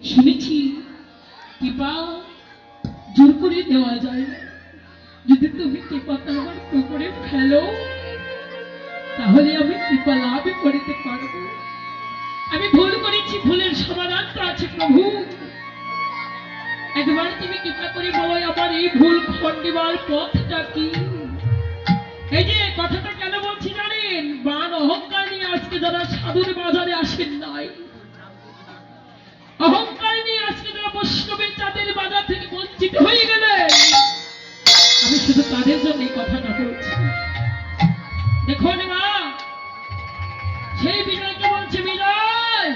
শুনেছি কৃপা জোর করে দেওয়া যায় না। যদি তুমি কৃপাটা আমার পুকুরে ফেলো তাহলে আমি কৃপা লাভ করিতে পারব। আমি ভুল করেছি, ভুলের সমাধান তো আছে প্রভু। একবার তুমি কৃপা করে বলো আমার এই ভুল খণ্ডিবার পথটা কি। এই যে কথাটা কেন বলছি জানেন, বান অহংকার নিয়ে আজকে যারা সাধুর বাজারে আসেন নাই, অহংকার নিয়ে আজকে যারা বৈষ্ণবের চাঁদের বাজার থেকে বঞ্চিত হয়ে গেলেন, আমি শুধু তাদের জন্য এই কথাটা বলছি। দেখুন মা, সেই বিজয়কে বলছে বিজয়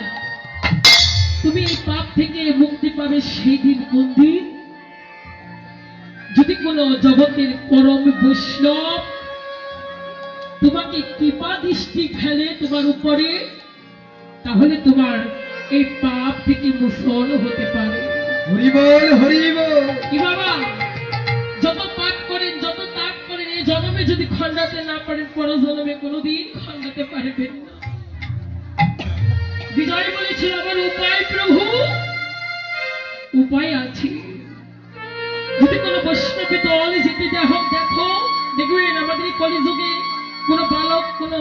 তুমি এই পাপ থেকে মুক্তি পাবে সেই দিন কোন দিন, যদি কোন জগতের পরম বৈষ্ণব তোমাকে কৃপা দৃষ্টি ফেলে তোমার উপরে, তাহলে তোমার এই পাপ থেকে মোচন হতে পারে। হরি বল হরি বল। কি বাবা, যত পাপ করেন যত তাপ করেন এই জন্মে যদি খণ্ডাতে না পারেন পর জন্মে কোনোদিন খণ্ডাতে পারবেন না। বিজয় বলেছিল আমার উপায় প্রভু, উপায় আছে। যদি কোনো বৈষ্ণবী দল যেতে দেখো দেখবেন আমাদের এই কলিযুগে কোন বালক কোন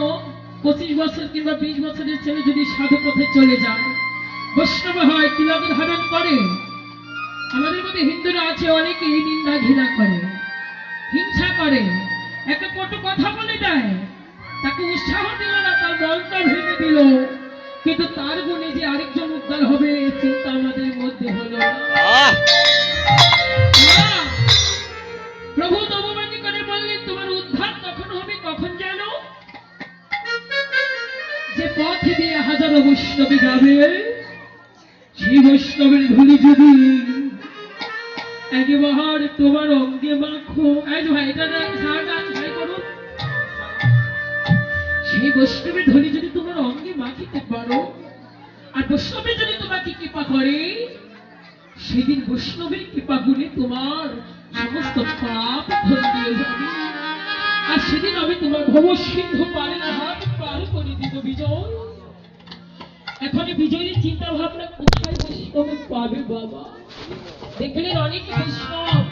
25 বছর কিংবা 20 বছরের ছেলে যদি সাধু পথে চলে যায়, বৈষ্ণব হয়, তিলক ধারণ করে, আমাদের মধ্যে হিন্দুরা আছে অনেকে নিন্দা ঘৃণা করে, হিংসা করে, একটা কটু কথা বলে দেয়, তাকে উৎসাহ দিল না, তার মনটা ভেঙে দিল, কিন্তু তার গুণে যে আরেকজন উদ্ধার হবে চিন্তা আমাদের মধ্যে হলো না। প্রভু তবুবাণী করে বললেন তোমার উদ্ধার তখন হবে কখন জানো, যে পথ দিয়ে হাজারো বৈষ্ণবী যাবে, সেই বৈষ্ণবের ধুলি যদি একবার তোমার অঙ্গে মাখো, ভাই এটা ভাই করুন, সেই বৈষ্ণবের ধুলি যদি তোমার অঙ্গে মাখিতে পারো আর বৈষ্ণবের যদি তোমাকে কৃপা করে, সেদিন বৈষ্ণবের কৃপা গুণে তোমার সমস্ত পাপ ধরিয়ে যাবে, আর সেদিন আমি তোমার ভব সিন্ধু পারে না হাত পার করে দিব বিজয়। এখন বিজয়ের চিন্তা ভাবনা কোথায় বৈষ্ণবে পাবে বাবা। দেখলেন অনেক বৈষ্ণব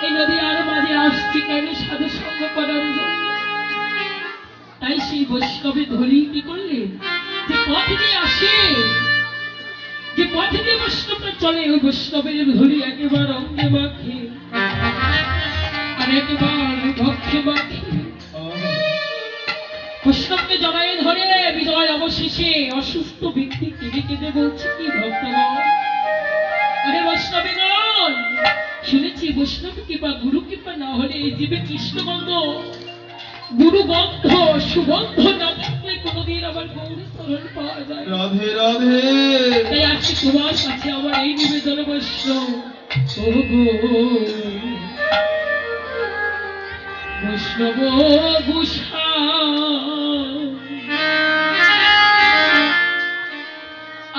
এই নদী আর মাঝে আসছে কেন, সাধু সঙ্গ করার জন্য। তাই সেই বৈষ্ণবে ধরি কি করলেন, যে পথ দিয়ে আসে, যে পথ দিয়ে বৈষ্ণবরা চলে, ওই বৈষ্ণবের ধরি একেবারে অঙ্গে মাখে আর একেবারে ভক্ষে মাখে। বৈষ্ণবকে জড়ায় ধরে বিজয় অবশেষে অসুস্থ ব্যক্তি কেঁদে কেঁদে বলছে কি ভক্তগণ, আরে বৈষ্ণবীগণ, শুনেছি বৈষ্ণব কৃপা গুরু কৃপা না হলে এই জীবে কৃষ্ণগন্ধ গুরু গন্ধ সুগন্ধ না থাকলে কোনোদিন আমার গৌরী চরণ পাওয়া যায়। রাধে রাধে। তাই আজকে তোমার কাছে আমার এই নিবেদন বৈষ্ণব, বৈষ্ণব গোসাই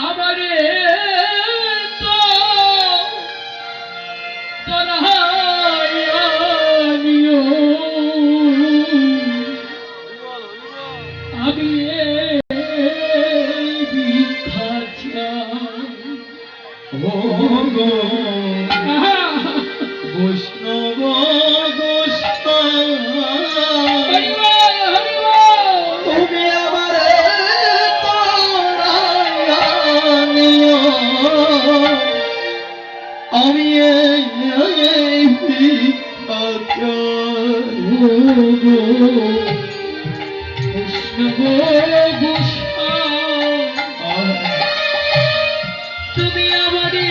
আমারে তো তরাইও, আমি ভিক্ষা চাই ও গো বৈষ্ণব গোসাই, তুমি আমারে তাড়াইও, আমি এই ভিক্ষা চাই। ও গো বৈষ্ণব গোসাই তুমি আমারে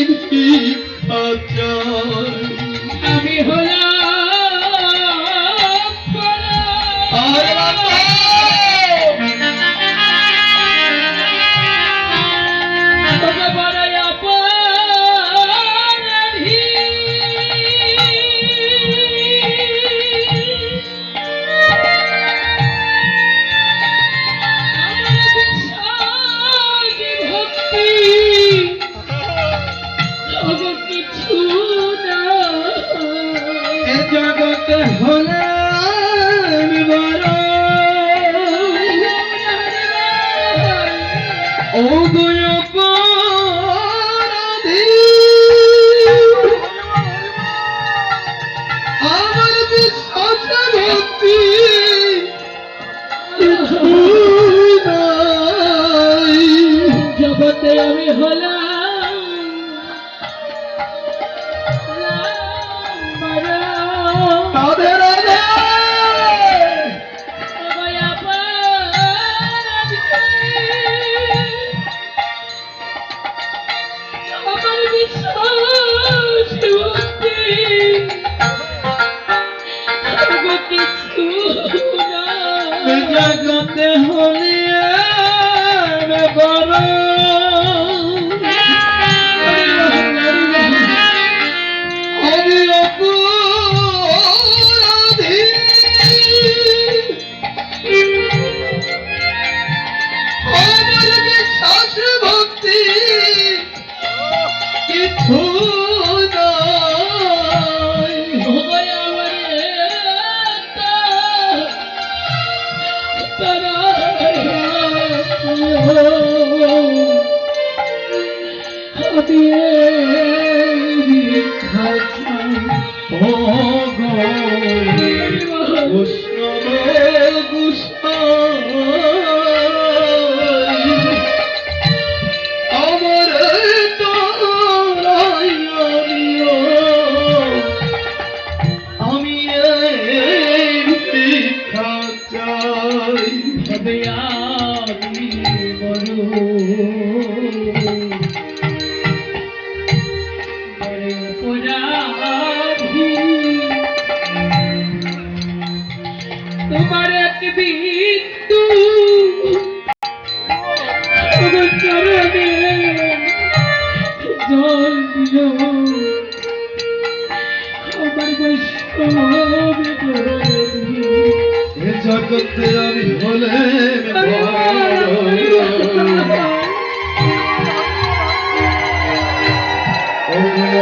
ভিক্ষা চাই। আমি হলাম আরে বাবা! তোকে বড়ই অপরাধী। আমার বিশ্বাসী ভক্তি ওগো কিছু না। এ জগতে হলে আমি বড় ওগো অপরাধী। আমার বিশ্বাস ভক্তি কিছু নাই। জগতে আমি হলাম বড় রাধে রাধে। আমার বিশ্বাস ভক্তি ওগো কিছু না। জগতে হলে আমি বড় আমি অপরাধী। আমার বিশ্বাস ভক্তি কিছু নাই। ওগো আমার আমি ভিক্ষা চাই। ও গো বৈষ্ণব গোসাই, আমার তোরাই আমি এই ভিক্ষা চাই। তবে আমি বড় অপরাধী। তোমার এক বিন্দু ওগো চরণে জল দিও। আমার বৈষ্ণব দরদী। এ জগতে আমি হলে বড়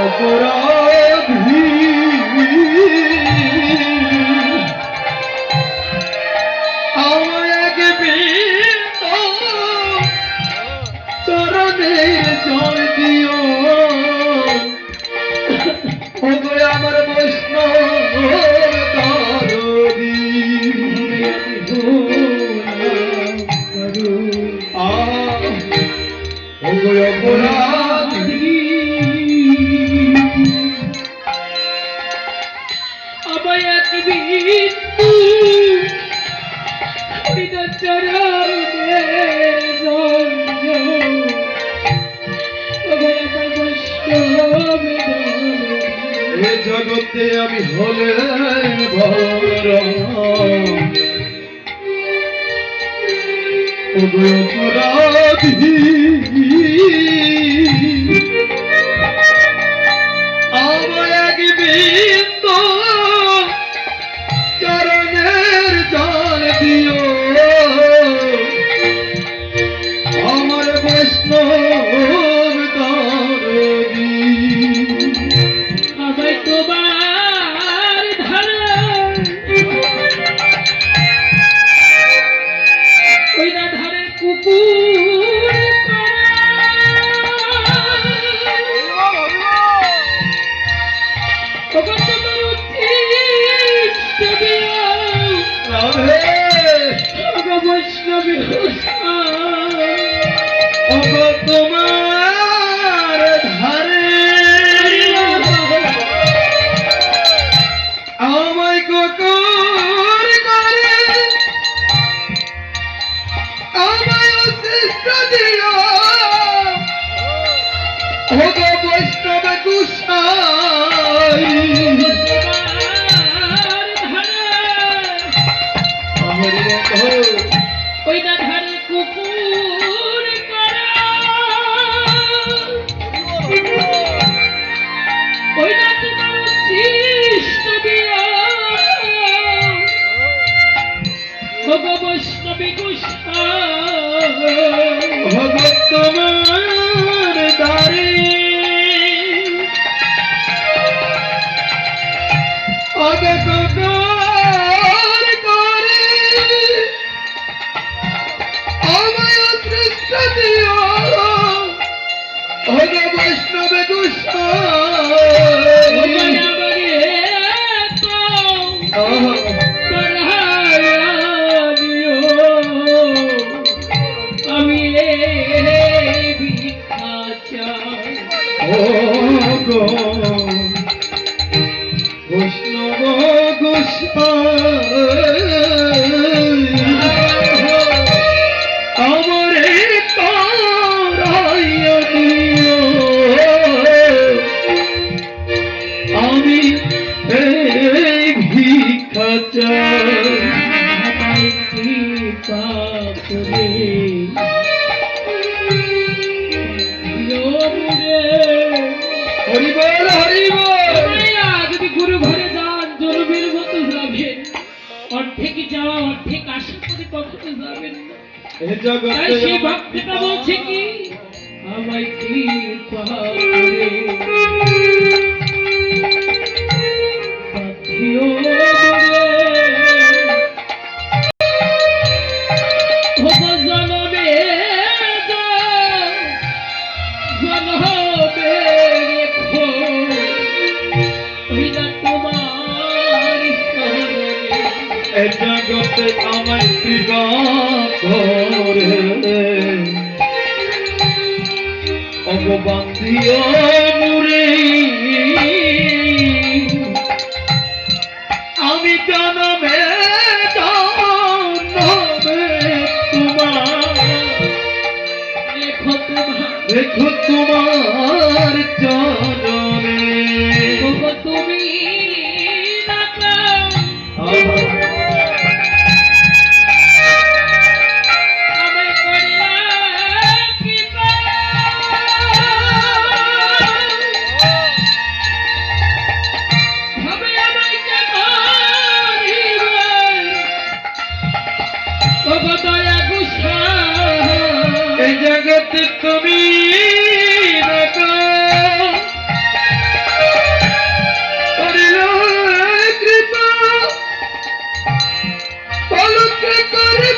অপরাধী। আমার এক বিন্দু চরণে জল দিও। ওগো আমার বৈষ্ণব দরদী। ওগো অপরাধী। আমার এক বিন্দু হৃদয় চরণে জল দিও। ওগো আমার বৈষ্ণব দরদী। এ জগতে আমি হলে বড় ওগো অপরাধী। আমার এক বিন্দু চরণের জল দিও। আমার বৈষ্ণব দরদী। আমায় তোমার ধারা ওই না ধারে কুকুর করা। গো বৈষ্ণব গোসাই আমারে তারাইয়া দিও আমি এই ভিক্ষা চাই আমায় কৃপা করে দিও মোরে। হরিবল হরিবল যদি গুরু ঘরে যান জলবের মতো যাবেন, অর্ধেক যাওয়া অর্ধেক আশা করে কখনো যাবেন না। এ তাই জগতে সেই ভক্তটা বলছে কি, আমায় কৃপা করে দিও মোরে। ভোগ জনমে জনমে রেখো হইলা তোমার শরণে। এ জগতে আমায় কৃপা করে ভগবান দিও মুরে আমি জনমে জনমে তোমার রেখো তোমার দেখো তোমার চরণে ভোগ তুমি ডাকা আমায় করিয়া কৃপা। ভাবে আমায় কে করিবে ওগো দয়া গোসাই। এই জগতে তুমি রাখো করিল কৃপা পলকে করবে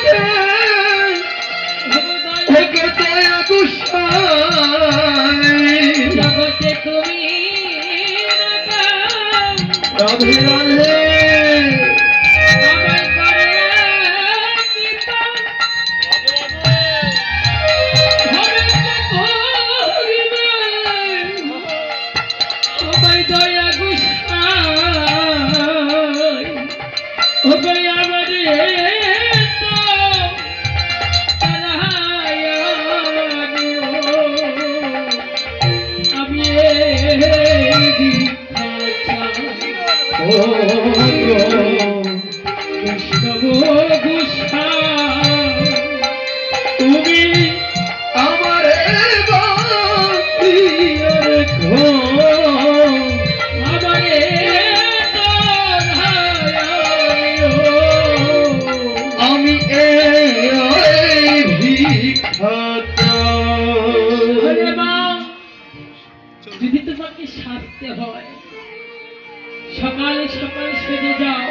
ওকে দয়া গোসাই জগতে তুমি রাখা রাধে রাধে আমায় করিয়া কৃপা। ভাবে কে করিবে আমায় দয়া গোসাই। ওগো আমারে তো তারায়া দিও, আমি এই ভিক্ষা চাই। ও গো বৈষ্ণব গোসাই তুমি আমার বাঁচিয়ে রেখো আমারে তারায়া দিও। আমি এই ভিক্ষা ওরে চাই মা, যদি তোমাকে সাজতে হয় সকালে সকালে সেজে যাও,